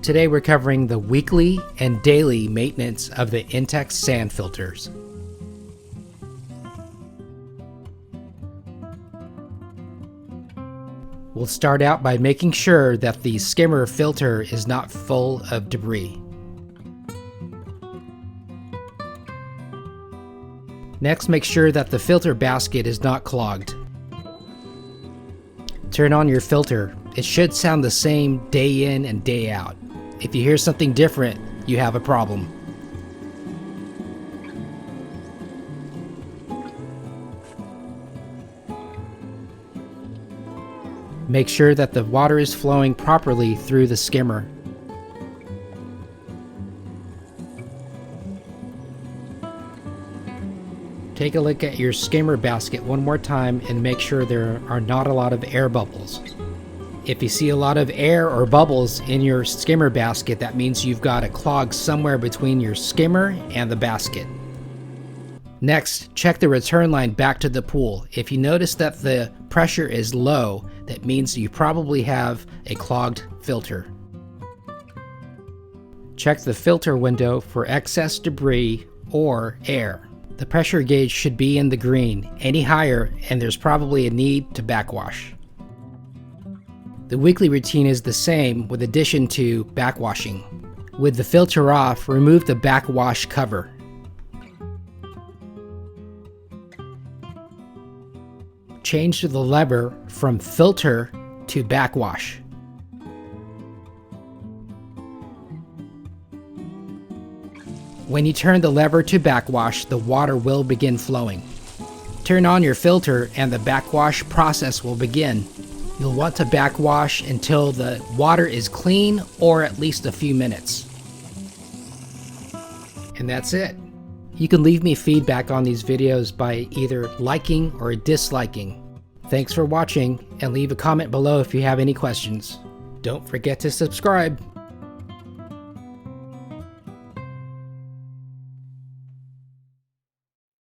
Today we're covering the weekly and daily maintenance of the Intex Sand Filters. We'll start out by making sure that the skimmer filter is not full of debris. Next, make sure that the filter basket is not clogged. Turn on your filter. It should sound the same day in and day out. If you hear something different, you have a problem. Make sure that the water is flowing properly through the skimmer. Take a look at your skimmer basket one more time and make sure there are not a lot of air bubbles. If you see a lot of air or bubbles in your skimmer basket, that means you've got a clog somewhere between your skimmer and the basket. Next, check the return line back to the pool. If you notice that the pressure is low, that means you probably have a clogged filter. Check the filter window for excess debris or air. The pressure gauge should be in the green. Any higher, and there's probably a need to backwash. The weekly routine is the same with addition to backwashing. With the filter off, remove the backwash cover. Change the lever from filter to backwash. When you turn the lever to backwash, the water will begin flowing. Turn on your filter and the backwash process will begin. You'll want to backwash until the water is clean or at least a few minutes. And that's it. You can leave me feedback on these videos by either liking or disliking. Thanks for watching, and leave a comment below if you have any questions. Don't forget to subscribe.